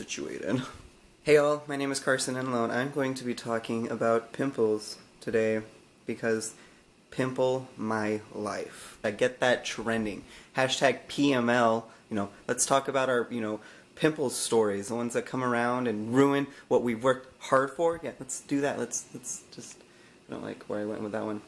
situated. Hey all, my name is Carson and I'm going to be talking about pimples today because Pimple My Life. I get that trending. Hashtag PML, let's talk about our, pimples stories, the ones that come around and ruin what we've worked hard for. Yeah, let's do that. Let's just, I don't like where I went with that one.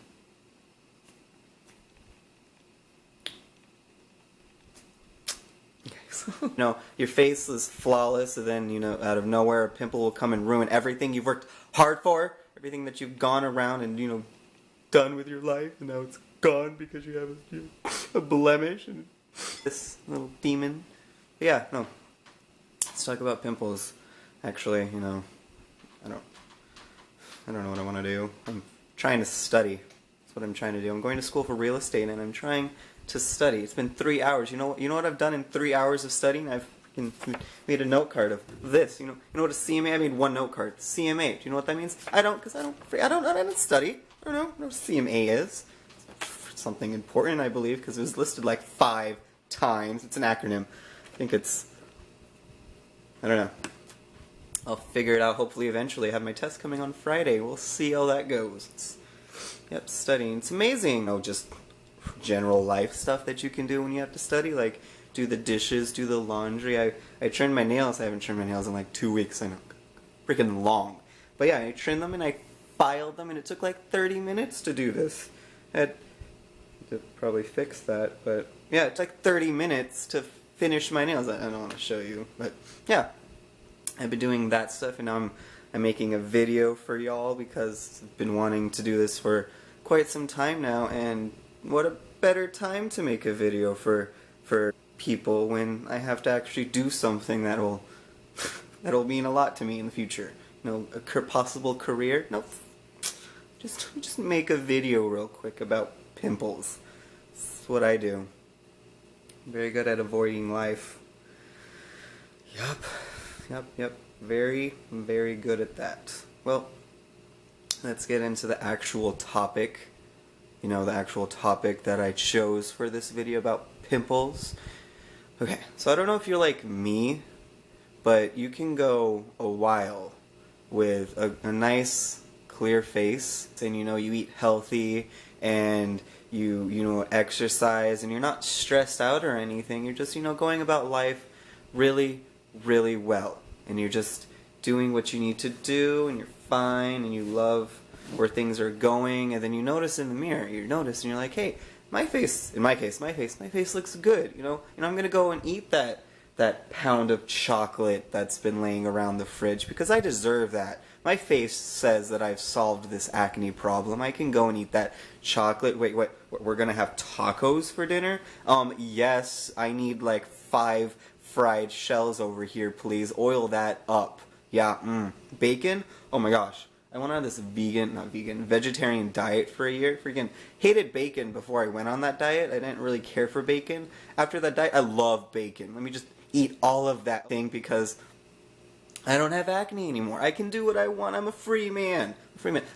Your face is flawless, and then, out of nowhere, a pimple will come and ruin everything you've worked hard for, everything that you've gone around and, done with your life, and now it's gone because you have a blemish and this little demon. But yeah, no. Let's talk about pimples. Actually, I don't know what I want to do. I'm trying to study. That's what I'm trying to do. I'm going to school for real estate, and I'm trying to study. It's been 3 hours. You know what I've done in 3 hours of studying? I've made a note card of this. You know what a CMA? I made one note card. CMA. Do you know what that means? I don't study. I don't know what CMA is. It's something important, I believe, because it was listed like 5 times. It's an acronym. I think it's, I don't know. I'll figure it out hopefully eventually. I have my test coming on Friday. We'll see how that goes. Yep, studying. It's amazing. Just general life stuff that you can do when you have to study, like do the dishes, do the laundry. I trimmed my nails. I haven't trimmed my nails in like 2 weeks. I know, freaking long. But yeah, I trimmed them and I filed them, and it took like 30 minutes to do this. I had to probably fix that, but yeah, it's like 30 minutes to finish my nails. I don't want to show you, but yeah, I've been doing that stuff, and now I'm making a video for y'all because I've been wanting to do this for quite some time now, and what a better time to make a video for people when I have to actually do something that'll mean a lot to me in the future. A possible career. Nope. Just make a video real quick about pimples. That's what I do. I'm very good at avoiding life. Yep. Very, very good at that. Well, let's get into the actual topic. The actual topic that I chose for this video about pimples. Okay, so I don't know if you're like me, but you can go a while with a nice clear face, and you eat healthy, and you exercise, and you're not stressed out or anything. You're just going about life really, really well, and you're just doing what you need to do, and you're fine, and you love where things are going, and then you notice in the mirror, and you're like, hey, my face looks good, I'm gonna go and eat that pound of chocolate that's been laying around the fridge because I deserve that. My face says that I've solved this acne problem. I can go and eat that chocolate. Wait, we're gonna have tacos for dinner? Yes, I need like 5 fried shells over here, please. Oil that up. Yeah, bacon? Oh my gosh. I went on this vegetarian diet for a year. Freaking hated bacon before I went on that diet. I didn't really care for bacon. After that diet, I love bacon. Let me just eat all of that thing because I don't have acne anymore. I can do what I want. I'm a free man.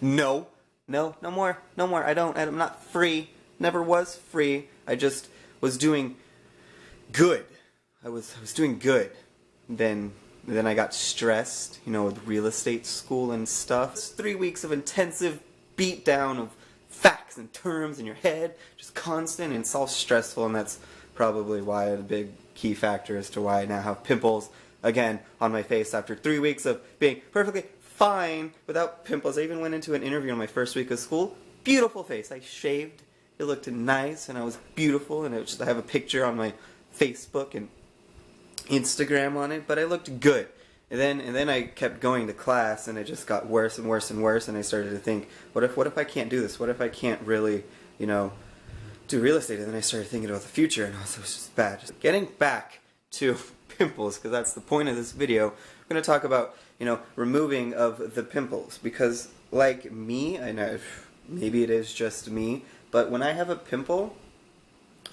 No more. I'm not free. Never was free. I just was doing good. I was doing good. Then I got stressed, with real estate school and stuff. It's 3 weeks of intensive beatdown of facts and terms in your head, just constant, and it's all stressful, and that's probably why the big key factor as to why I now have pimples again on my face after 3 weeks of being perfectly fine without pimples. I even went into an interview on my first week of school. Beautiful face. I shaved. It looked nice, and I was beautiful, and I have a picture on my Facebook and Instagram on it, but I looked good. And then I kept going to class, and it just got worse and worse and worse, and I started to think, what if I can't do this? What if I can't really, do real estate? And then I started thinking about the future, and it was just bad. Just getting back to pimples, because that's the point of this video, I'm going to talk about, removing of the pimples, because like me, I know maybe it is just me, but when I have a pimple,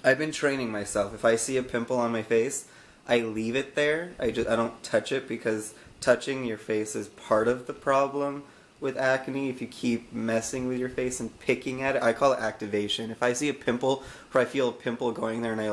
I've been training myself. If I see a pimple on my face, I leave it there. I don't touch it because touching your face is part of the problem with acne. If you keep messing with your face and picking at it, I call it activation. If I see a pimple or I feel a pimple going there and I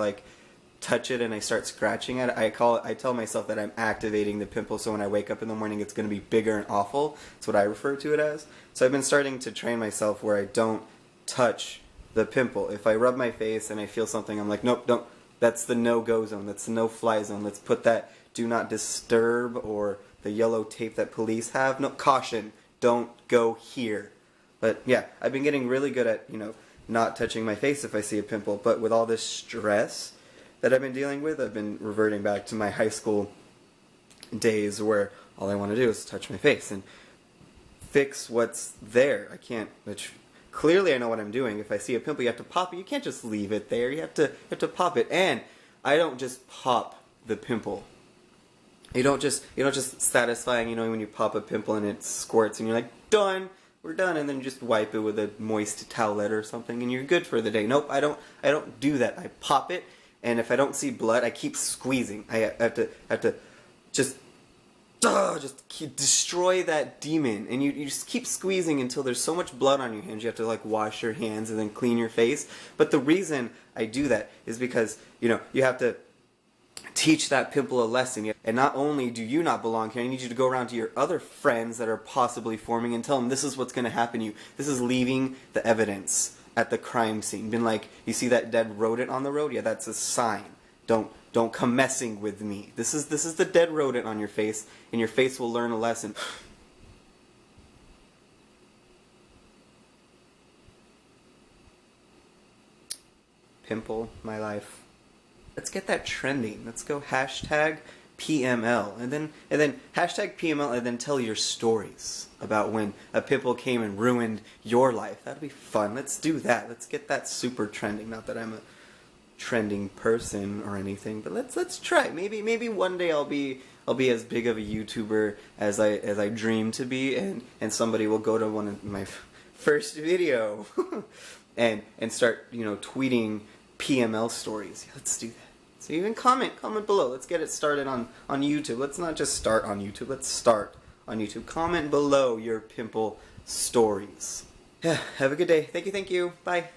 touch it and I start scratching at it, I tell myself that I'm activating the pimple, so when I wake up in the morning it's going to be bigger and awful. That's what I refer to it as. So I've been starting to train myself where I don't touch the pimple. If I rub my face and I feel something, I'm like, nope, don't. That's the no-go zone. That's the no-fly zone. Let's put that do not disturb or the yellow tape that police have. No, caution, don't go here. But yeah, I've been getting really good at, not touching my face if I see a pimple. But with all this stress that I've been dealing with, I've been reverting back to my high school days where all I want to do is touch my face and fix what's there. I can't, which clearly I know what I'm doing. If I see a pimple, you have to pop it. You can't just leave it there. You have to pop it. And I don't just pop the pimple. You don't just satisfying, when you pop a pimple and it squirts and you're like, done, we're done, and then you just wipe it with a moist towelette or something and you're good for the day. Nope, I don't do that. I pop it, and if I don't see blood, I keep squeezing. I have to just destroy that demon, and you just keep squeezing until there's so much blood on your hands you have to wash your hands and then clean your face. But the reason I do that is because you have to teach that pimple a lesson. And not only do you not belong here, I need you to go around to your other friends that are possibly forming and tell them this is what's going to happen to you. This is leaving the evidence at the crime scene. Been like, you see that dead rodent on the road? Yeah, that's a sign. Don't come messing with me. This is the dead rodent on your face, and your face will learn a lesson. Pimple My Life. Let's get that trending. Let's go hashtag PML, and then hashtag PML, and then tell your stories about when a pimple came and ruined your life. That'd be fun. Let's do that. Let's get that super trending. Not that I'm a trending person or anything, but let's try. Maybe one day I'll be as big of a YouTuber as I dream to be, and somebody will go to one of my first video and start tweeting PML stories. Let's do that. So even comment below. Let's get it started on YouTube. Let's not just start on YouTube. Let's start on YouTube. Comment below your pimple stories. Yeah, have a good day. Thank you. Bye.